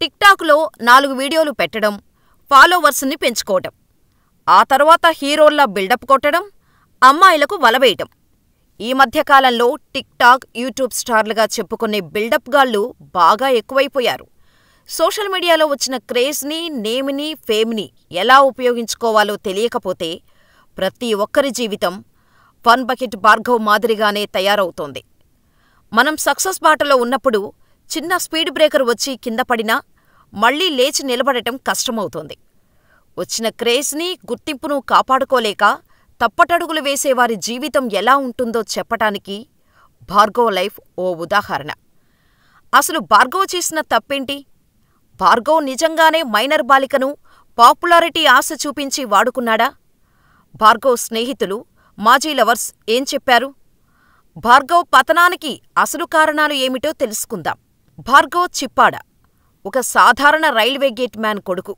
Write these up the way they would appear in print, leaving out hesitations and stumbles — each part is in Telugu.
టిక్టాక్లో 4 వీడియోలు పెట్టడం, ఫాలోవర్స్ని పెంచుకోవటం, ఆ తర్వాత హీరోల్లా బిల్డప్ కొట్టడం, అమ్మాయిలకు వలవేయటం. ఈ మధ్యకాలంలో టిక్టాక్, యూట్యూబ్ స్టార్లుగా చెప్పుకునే బిల్డప్ గాళ్లు బాగా ఎక్కువైపోయారు. సోషల్ మీడియాలో వచ్చిన క్రేజ్ని, నేమ్ని, ఫేమ్ని ఎలా ఉపయోగించుకోవాలో తెలియకపోతే ప్రతి ఒక్కరి జీవితం ఫన్ బకెట్ భార్గవ్ మాదిరిగానే తయారవుతోంది. మనం సక్సెస్ బాటలో ఉన్నప్పుడు చిన్న స్పీడ్ బ్రేకర్ వచ్చి కింద పడినా మళ్లీ లేచి నిలబడటం కష్టమవుతోంది. వచ్చిన క్రేజ్ని, గుర్తింపును కాపాడుకోలేక తప్పటడుగులు వేసేవారి జీవితం ఎలా ఉంటుందో చెప్పటానికి భార్గవ్ లైఫ్ ఓ ఉదాహరణ. అసలు భార్గవ్ చేసిన తప్పేంటి? భార్గవ్ నిజంగానే మైనర్ బాలికను పాపులారిటీ ఆశ చూపించి వాడుకున్నాడా? భార్గవ్ స్నేహితులు, మాజీ లవర్స్ ఏం చెప్పారు? భార్గవ్ పతనానికి అసలు కారణాలు ఏమిటో తెలుసుకుందాం. భార్గవ్ చిప్పాడ ఒక సాధారణ రైల్వే గేట్ మ్యాన్ కొడుకు.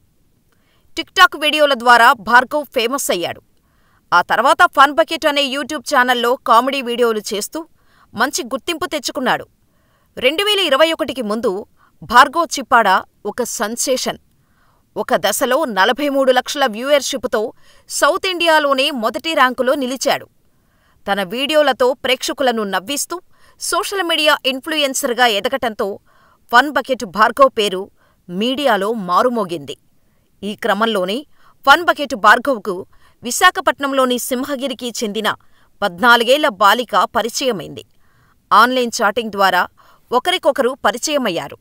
టిక్టాక్ వీడియోల ద్వారా భార్గవ్ ఫేమస్ అయ్యాడు. ఆ తర్వాత ఫన్ బకెట్ అనే యూట్యూబ్ ఛానల్లో కామెడీ వీడియోలు చేస్తూ మంచి గుర్తింపు తెచ్చుకున్నాడు. 2021కి ముందు భార్గవ్ చిప్పాడ ఒక సెన్సేషన్. ఒక దశలో 43 లక్షల వ్యూయర్షిప్తో సౌత్ ఇండియాలోనే మొదటి ర్యాంకులో నిలిచాడు. తన వీడియోలతో ప్రేక్షకులను నవ్విస్తూ సోషల్ మీడియా ఇన్ఫ్లుయెన్సర్గా ఎదగటంతో ఫన్ బకెట్ భార్గవ్ పేరు మీడియాలో మారుమోగింది. ఈ క్రమంలోనే ఫన్ బకెట్ భార్గవ్కు విశాఖపట్నంలోని సింహగిరికి చెందిన 14 ఏళ్ల బాలిక పరిచయమైంది. ఆన్లైన్ చాటింగ్ ద్వారా ఒకరికొకరు పరిచయమయ్యారు.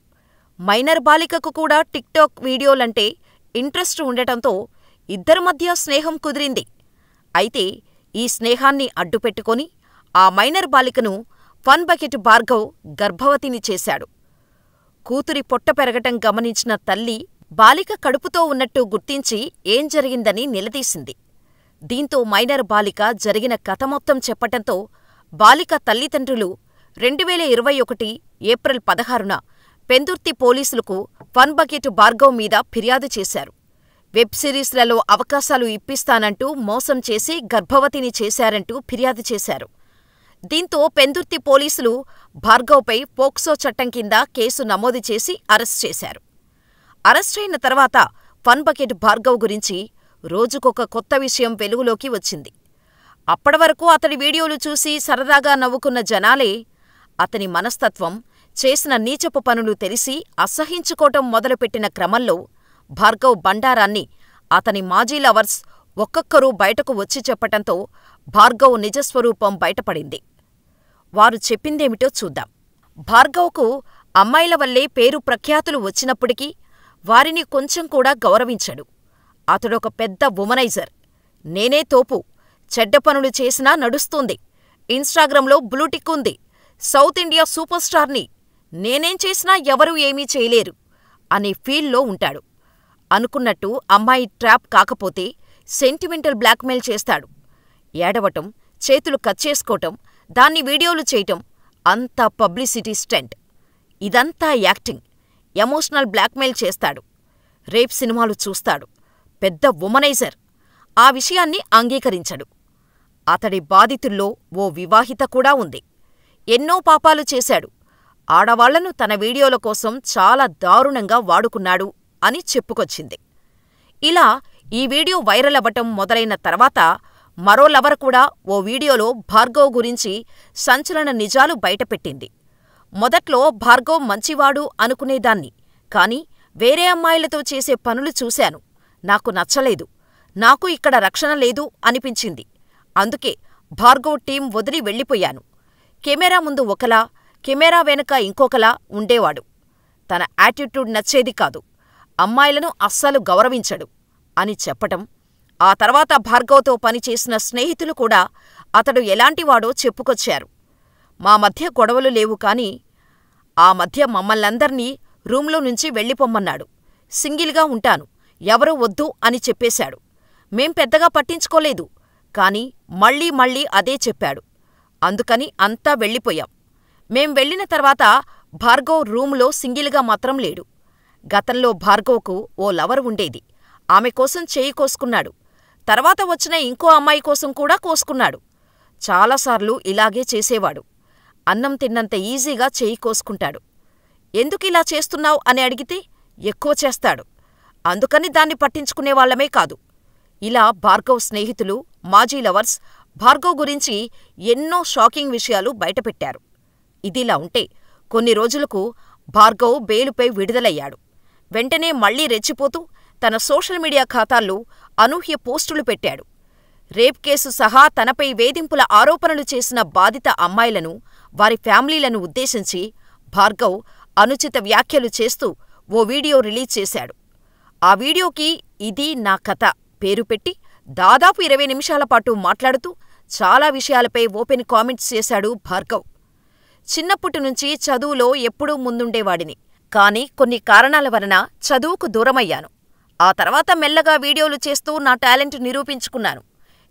మైనర్ బాలికకు కూడా టిక్టాక్ వీడియోలంటే ఇంట్రెస్ట్ ఉండటంతో ఇద్దరి మధ్య స్నేహం కుదిరింది. అయితే ఈ స్నేహాన్ని అడ్డుపెట్టుకొని ఆ మైనర్ బాలికను ఫన్ బకెట్ భార్గవ్ గర్భవతిని చేశాడు. కూతురి పొట్ట పెరగటం గమనించిన తల్లి బాలిక కడుపుతో ఉన్నట్టు గుర్తించి ఏం జరిగిందని నిలదీసింది. దీంతో మైనర్ బాలిక జరిగిన కథ మొత్తం చెప్పటంతో బాలిక తల్లిదండ్రులు 2021 ఏప్రిల్ 16న పెందుర్తి పోలీసులకు ఫన్ బకెట్ భార్గవ్ మీద ఫిర్యాదు చేశారు. వెబ్ సిరీస్లలో అవకాశాలు ఇప్పిస్తానంటూ మోసం చేసి గర్భవతిని చేశారంటూ ఫిర్యాదు చేశారు. దీంతో పెందుర్తి పోలీసులు భార్గవ్పై పోక్సో చట్టం కింద కేసు నమోదు చేసి అరెస్ట్ చేశారు. అరెస్టయిన తర్వాత ఫన్ బకెట్ భార్గవ్ గురించి రోజుకొక కొత్త విషయం వెలుగులోకి వచ్చింది. అప్పటివరకు అతడి వీడియోలు చూసి సరదాగా నవ్వుకున్న జనాలే అతని మనస్తత్వం, చేసిన నీచపు పనులు తెలిసి అసహ్యించుకోవటం మొదలుపెట్టిన క్రమంలో భార్గవ్ బండారాన్ని అతని మాజీ లవర్స్ ఒక్కొక్కరూ బయటకు వచ్చి చెప్పటంతో భార్గవ్ నిజస్వరూపం బయటపడింది. వారు చెప్పిందేమిటో చూద్దాం. భార్గవ్కు అమ్మాయిల వల్లే పేరు ప్రఖ్యాతులు వచ్చినప్పటికీ వారిని కొంచెం కూడా గౌరవించడు. అతడొక పెద్ద వుమనైజర్. నేనే తోపు, చెడ్డ పనులు చేసినా నడుస్తుంది, ఇన్స్టాగ్రామ్లో బ్లూటిక్ ఉంది, సౌత్ ఇండియా సూపర్ స్టార్ని, నేనేం చేసినా ఎవరూ ఏమీ చేయలేరు అనే ఫీల్లో ఉంటాడు. అనుకున్నట్టు అమ్మాయి ట్రాప్ కాకపోతే సెంటిమెంటల్ బ్లాక్మెయిల్ చేస్తాడు. ఏడవటం, చేతులు కట్ చేసుకోవటం, దాన్ని వీడియోలు చేయటం అంతా పబ్లిసిటీ స్టంట్. ఇదంతా యాక్టింగ్. ఎమోషనల్ బ్లాక్మెయిల్ చేస్తాడు. రేప్ సినిమాలు చూస్తాడు. పెద్ద వుమనైజర్. ఆ విషయాన్ని అంగీకరించడు. అతడి బాధితుల్లో ఓ వివాహిత కూడా ఉంది. ఎన్నో పాపాలు చేశాడు. ఆడవాళ్లను తన వీడియోల కోసం చాలా దారుణంగా వాడుకున్నాడు అని చెప్పుకొచ్చింది. ఇలా ఈ వీడియో వైరల్ అవ్వటం మొదలైన తర్వాత మరో లవర్ కూడా ఓ వీడియోలో భార్గవ్ గురించి సంచలన నిజాలు బయటపెట్టింది. మొదట్లో భార్గవ్ మంచివాడు అనుకునేదాన్ని, కాని వేరే అమ్మాయిలతో చేసే పనులు చూశాను. నాకు నచ్చలేదు. నాకు ఇక్కడ రక్షణ లేదు అనిపించింది. అందుకే భార్గవ్ టీం వదిలి వెళ్ళిపోయాను. కెమెరా ముందు ఒకలా, కెమెరా వెనుక ఇంకొకలా ఉండేవాడు. తన యాటిట్యూడ్ నచ్చేది కాదు. అమ్మాయిలను అస్సలు గౌరవించడు అని చెప్పటం. ఆ తర్వాత భార్గవ్తో పనిచేసిన స్నేహితులు కూడా అతడు ఎలాంటివాడో చెప్పుకొచ్చారు. మా మధ్య గొడవలు లేవు కాని ఆ మధ్య మమ్మల్నందర్నీ రూంలో నుంచి వెళ్ళిపొమ్మన్నాడు. సింగిల్గా ఉంటాను, ఎవరూ వద్దు అని చెప్పేశాడు. మేం పెద్దగా పట్టించుకోలేదు. కాని మళ్ళీ మళ్ళీ అదే చెప్పాడు. అందుకని అంతా వెళ్ళిపోయాం. మేం వెళ్ళిన తర్వాత భార్గవ్ రూంలో సింగిల్గా మాత్రం లేడు. గతంలో భార్గవ్కు ఓ లవర్ ఉండేది. ఆమె కోసం చేయి కోసుకున్నాడు. తర్వాత వచ్చిన ఇంకో అమ్మాయి కోసం కూడా కోసుకున్నాడు. చాలాసార్లు ఇలాగే చేసేవాడు. అన్నం తిన్నంత ఈజీగా చేయి కోసుకుంటాడు. ఎందుకిలా చేస్తున్నావ్ అని అడిగితే ఎక్కువ చేస్తాడు. అందుకని దాన్ని పట్టించుకునేవాళ్లమే కాదు. ఇలా భార్గవ్ స్నేహితులు, మాజీ లవర్స్ భార్గవ్ గురించి ఎన్నో షాకింగ్ విషయాలు బయటపెట్టారు. ఇదిలా ఉంటే కొన్ని రోజులకు భార్గవ్ బెయిలుపై విడుదలయ్యాడు. వెంటనే మళ్లీ రెచ్చిపోతూ తన సోషల్ మీడియా ఖాతాల్లో అనూహ్య పోస్టులు పెట్టాడు. రేప్ కేసు సహా తనపై వేధింపుల ఆరోపణలు చేసిన బాధిత అమ్మాయిలను, వారి ఫ్యామిలీలను ఉద్దేశించి భార్గవ్ అనుచిత వ్యాఖ్యలు చేస్తూ ఓ వీడియో రిలీజ్ చేశాడు. ఆ వీడియోకి "ఇది నా కథ" పేరు పెట్టి దాదాపు 20 నిమిషాల పాటు మాట్లాడుతూ చాలా విషయాలపై ఓపెన్ కామెంట్స్ చేశాడు భార్గవ్. చిన్నప్పటినుంచి చదువులో ఎప్పుడూ ముందుండేవాడిని. కానీ కొన్ని కారణాల వలన చదువుకు దూరమయ్యాను. ఆ తర్వాత మెల్లగా వీడియోలు చేస్తూ నా టాలెంట్ నిరూపించుకున్నాను.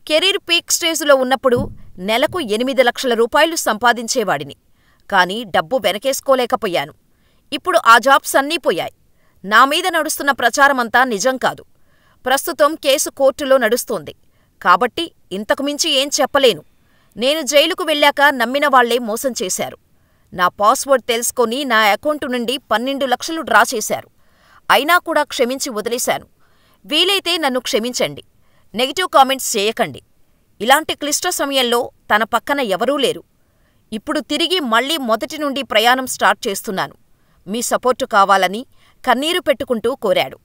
కెరీర్ పీక్ స్టేజ్లో ఉన్నప్పుడు నెలకు 8 లక్షల రూపాయలు సంపాదించేవాడిని. కానీ డబ్బు వెనకేసుకోలేకపోయాను. ఇప్పుడు ఆ జాబ్స్ అన్నీ పోయాయి. నా మీద నడుస్తున్న ప్రచారమంతా నిజం కాదు. ప్రస్తుతం కేసు కోర్టులో నడుస్తోంది. కాబట్టి ఇంతకుమించి ఏం చెప్పలేను. నేను జైలుకు వెళ్ళాక నమ్మిన వాళ్లే మోసం చేశారు. నా పాస్వర్డ్ తెలుసుకొని నా అకౌంటు నుండి 12 లక్షలు డ్రా చేశారు. అయినా కూడా క్షమించి వదిలేశాను. వీలైతే నన్ను క్షమించండి. నెగిటివ్ కామెంట్స్ చేయకండి. ఇలాంటి క్లిష్ట సమయంలో తన పక్కన ఎవరూ లేరు. ఇప్పుడు తిరిగి మళ్లీ మొదటి నుండి ప్రయాణం స్టార్ట్ చేస్తున్నాను. మీ సపోర్టు కావాలని కన్నీరు పెట్టుకుంటూ కోరాడు.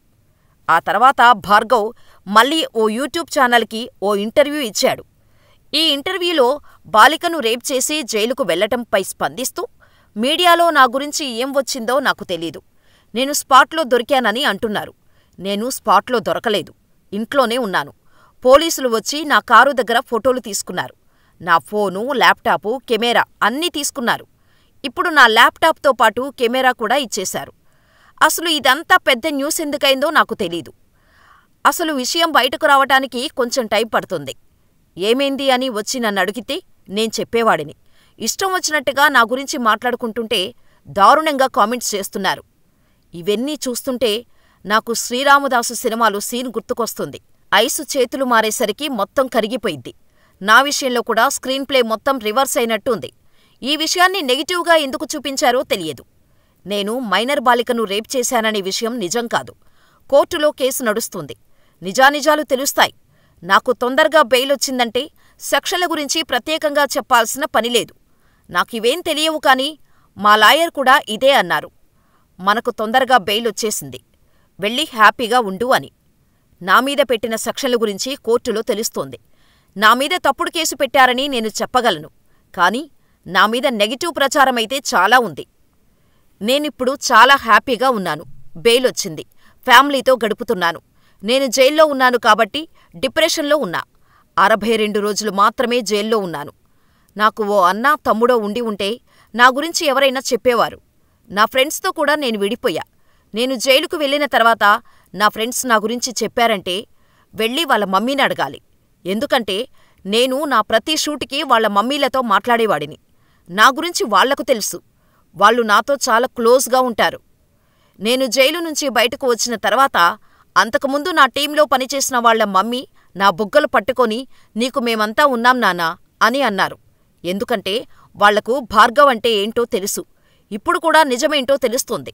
ఆ తర్వాత భార్గవ్ మళ్లీ ఓ యూట్యూబ్ ఛానల్కి ఓ ఇంటర్వ్యూ ఇచ్చాడు. ఈ ఇంటర్వ్యూలో బాలికను రేప్ చేసి జైలుకు వెళ్లటంపై స్పందిస్తూ, మీడియాలో నా గురించి ఏం వచ్చిందో నాకు తెలీదు. నేను స్పాట్లో దొరికానని అంటున్నారు. నేను స్పాట్లో దొరకలేదు. ఇంట్లోనే ఉన్నాను. పోలీసులు వచ్చి నా కారు దగ్గర ఫోటోలు తీసుకున్నారు. నా ఫోను, ల్యాప్టాపు, కెమెరా అన్నీ తీసుకున్నారు. ఇప్పుడు నా ల్యాప్టాప్తో పాటు కెమెరా కూడా ఇచ్చేశారు. అసలు ఇదంతా పెద్ద న్యూస్ ఎందుకైందో నాకు తెలీదు. అసలు విషయం బయటకు రావటానికి కొంచెం టైం పడుతుంది. ఏమైంది అని వచ్చి నన్నడిగితే నేను చెప్పేవాడిని. ఇష్టం వచ్చినట్టుగా నా గురించి మాట్లాడుకుంటుంటే దారుణంగా కామెంట్స్ చేస్తున్నారు. ఇవన్నీ చూస్తుంటే నాకు శ్రీరామదాసు సినిమాలో సీన్ గుర్తుకొస్తుంది. ఐసు చేతులు మారేసరికి మొత్తం కరిగిపోయిద్ది. నా విషయంలో కూడా స్క్రీన్ ప్లే మొత్తం రివర్స్ అయినట్టుంది. ఈ విషయాన్ని నెగిటివ్గా ఎందుకు చూపించారో తెలియదు. నేను మైనర్ బాలికను రేప్ చేశాననే విషయం నిజం కాదు. కోర్టులో కేసు నడుస్తుంది. నిజానిజాలు తెలుస్తాయి. నాకు తొందరగా బెయిలొచ్చిందంటే సెక్షన్ల గురించి ప్రత్యేకంగా చెప్పాల్సిన పనిలేదు. నాకివేం తెలియవు. కానీ మా లాయర్ కూడా ఇదే అన్నారు. మనకు తొందరగా బెయిలొచ్చేసింది, వెళ్ళి హ్యాపీగా ఉండు అని. నా మీద పెట్టిన సెక్షన్ల గురించి కోర్టులో తెలుస్తోంది. నా మీద తప్పుడు కేసు పెట్టారని నేను చెప్పగలను. కానీ నా మీద నెగిటివ్ ప్రచారమైతే చాలా ఉంది. నేనిప్పుడు చాలా హ్యాపీగా ఉన్నాను. బెయిలొచ్చింది. ఫ్యామిలీతో గడుపుతున్నాను. నేను జైల్లో ఉన్నాను కాబట్టి డిప్రెషన్లో ఉన్నా. 62 రోజులు మాత్రమే జైల్లో ఉన్నాను. నాకు ఓ అన్నా, తమ్ముడో ఉండి ఉంటే నా గురించి ఎవరైనా చెప్పేవారు. నా ఫ్రెండ్స్తో కూడా నేను విడిపోయా. నేను జైలుకు వెళ్ళిన తర్వాత నా ఫ్రెండ్స్ నా గురించి చెప్పారంటే వెళ్ళి వాళ్ళ మమ్మీని అడగాలి. ఎందుకంటే నేను నా ప్రతి షూట్కి వాళ్ళ మమ్మీలతో మాట్లాడేవాడిని. నా గురించి వాళ్లకు తెలుసు. వాళ్ళు నాతో చాలా క్లోజ్గా ఉంటారు. నేను జైలు నుంచి బయటకు వచ్చిన తర్వాత అంతకుముందు నా టీంలో పనిచేసిన వాళ్ల మమ్మీ నా బుగ్గలు పట్టుకొని "నీకు మేమంతా ఉన్నాం నాన్నా" అని అన్నారు. ఎందుకంటే వాళ్లకు భార్గవ్ అంటే ఏంటో తెలుసు. ఇప్పుడు కూడా నిజమేంటో తెలుస్తోంది.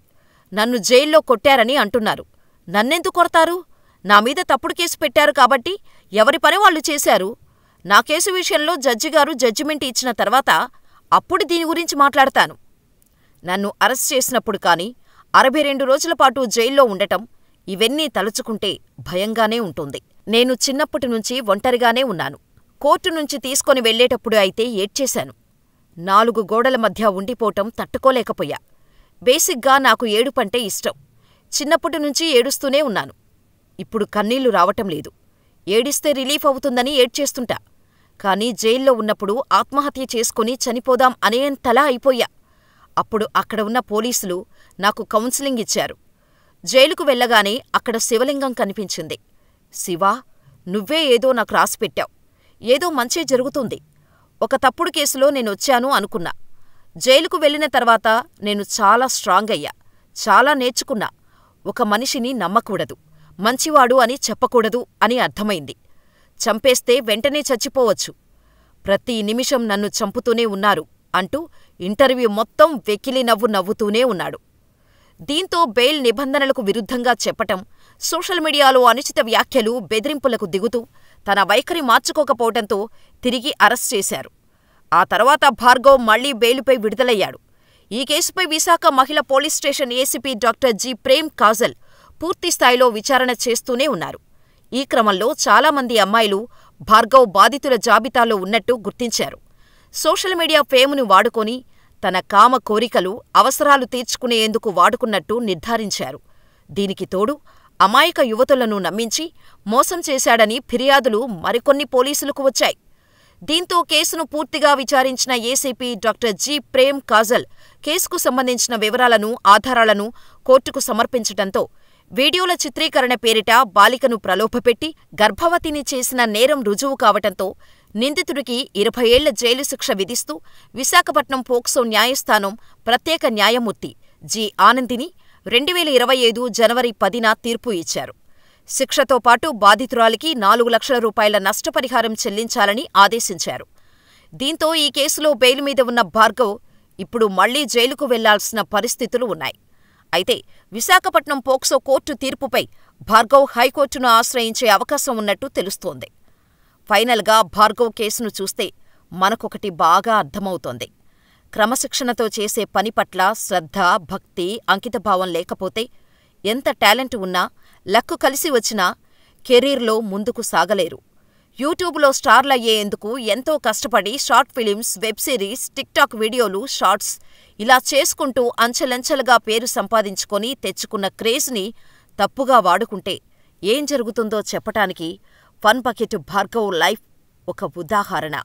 నన్ను జైల్లో కొట్టారని అంటున్నారు. నన్నెందుకు కొడతారు? నా మీద తప్పుడు కేసు పెట్టారు కాబట్టి ఎవరి పని వాళ్ళు చేశారు. నా కేసు విషయంలో జడ్జిగారు జడ్జిమెంట్ ఇచ్చిన తర్వాత అప్పుడు దీని గురించి మాట్లాడతాను. నన్ను అరెస్ట్ చేసినప్పుడు కానీ 62 రోజుల పాటు జైల్లో ఉండటం, ఇవన్నీ తలుచుకుంటే భయంగానే ఉంటుంది. నేను చిన్నప్పటినుంచి ఒంటరిగానే ఉన్నాను. కోర్టు నుంచి తీసుకొని వెళ్లేటప్పుడు అయితే ఏడ్చేశాను. 4 గోడల మధ్య ఉండిపోవటం తట్టుకోలేకపోయా. బేసిక్గా నాకు ఏడుపంటే ఇష్టం. చిన్నప్పటినుంచి ఏడుస్తూనే ఉన్నాను. ఇప్పుడు కన్నీళ్లు రావటం లేదు. ఏడిస్తే రిలీఫ్ అవుతుందని ఏడ్చేస్తుంటా. కానీ జైల్లో ఉన్నప్పుడు ఆత్మహత్య చేసుకుని చనిపోదాం అనేంతలా అయిపోయా. అప్పుడు అక్కడ ఉన్న పోలీసులు నాకు కౌన్సిలింగ్ ఇచ్చారు. జైలుకు వెళ్ళగానే అక్కడ శివలింగం కనిపించింది. "శివా, నువ్వే ఏదో నాకు రాసిపెట్టావు. ఏదో మంచే జరుగుతుంది. ఒక తప్పుడు కేసులో నేనొచ్చాను అనుకున్నా. జైలుకు వెళ్ళిన తర్వాత నేను చాలా స్ట్రాంగ్ అయ్యా. చాలా నేర్చుకున్నా. ఒక మనిషిని నమ్మకూడదు, మంచివాడు అని చెప్పకూడదు అని అర్థమైంది. చంపేస్తే వెంటనే చచ్చిపోవచ్చు. ప్రతి నిమిషం నన్ను చంపుతూనే ఉన్నారు" అంటూ ఇంటర్వ్యూ మొత్తం వెకిలి నవ్వు నవ్వుతూనే ఉన్నాడు. దీంతో బెయిల్ నిబంధనలకు విరుద్ధంగా చెప్పటం, సోషల్ మీడియాలో అనుచిత వ్యాఖ్యలు, బెదిరింపులకు దిగుతూ తన వైఖరి మార్చుకోకపోవటంతో తిరిగి అరెస్ట్ చేశారు. ఆ తర్వాత భార్గవ్ మళ్లీ బెయిలుపై విడుదలయ్యాడు. ఈ కేసుపై విశాఖ మహిళా police station ACP doctor G. Prem Kajal పూర్తిస్థాయిలో విచారణ చేస్తూనే ఉన్నారు. ఈ క్రమంలో చాలామంది అమ్మాయిలు భార్గవ్ బాధితుల జాబితాలో ఉన్నట్టు గుర్తించారు. సోషల్ మీడియా ఫేమును వాడుకొని తన కామ కోరికలు, అవసరాలు తీర్చుకునేందుకు వాడుకున్నట్టు నిర్ధారించారు. దీనికి తోడు అమాయక యువతులను నమ్మించి మోసం చేశాడని ఫిర్యాదులు మరికొన్ని పోలీసులకు వచ్చాయి. దీంతో కేసును పూర్తిగా విచారించిన ACP doctor G. Prem Kajal కేసుకు సంబంధించిన వివరాలను, ఆధారాలను కోర్టుకు సమర్పించటంతో వీడియోల చిత్రీకరణ పేరిట బాలికను ప్రలోభపెట్టి గర్భవతిని చేసిన నేరం రుజువు కావటంతో నిందితుడికి 20 ఏళ్ల జైలు శిక్ష విధిస్తూ విశాఖపట్నం పోక్సో న్యాయస్థానం ప్రత్యేక న్యాయమూర్తి జి. ఆనందిని 2025 జనవరి 10న తీర్పు ఇచ్చారు. శిక్షతో పాటు బాధితురాలికి 4 లక్షల రూపాయల నష్టపరిహారం చెల్లించాలని ఆదేశించారు. దీంతో ఈ కేసులో బెయిల్ మీద ఉన్న భార్గవ్ ఇప్పుడు మళ్లీ జైలుకు వెళ్లాల్సిన పరిస్థితులు ఉన్నాయి. అయితే విశాఖపట్నం పోక్సో కోర్టు తీర్పుపై భార్గవ్ హైకోర్టును ఆశ్రయించే అవకాశం ఉన్నట్టు తెలుస్తోంది. ఫైనల్గా భార్గవ్ కేసును చూస్తే మనకొకటి బాగా అర్థమవుతోంది. క్రమశిక్షణతో చేసే పని పట్ల శ్రద్ధ, భక్తి, అంకితభావం లేకపోతే ఎంత టాలెంట్ ఉన్నా, లక్కు కలిసి వచ్చినా కెరీర్లో ముందుకు సాగలేరు. యూట్యూబ్లో స్టార్లయ్యేందుకు ఎంతో కష్టపడి short films, web series, TikTok వీడియోలు, షార్ట్స్ ఇలా చేసుకుంటూ అంచెలంచెలుగా పేరు సంపాదించుకొని తెచ్చుకున్న క్రేజ్ని తప్పుగా వాడుకుంటే ఏం జరుగుతుందో చెప్పటానికి ఫన్ బకెట్ భార్గవ్ లైఫ్ ఒక ఉదాహరణ.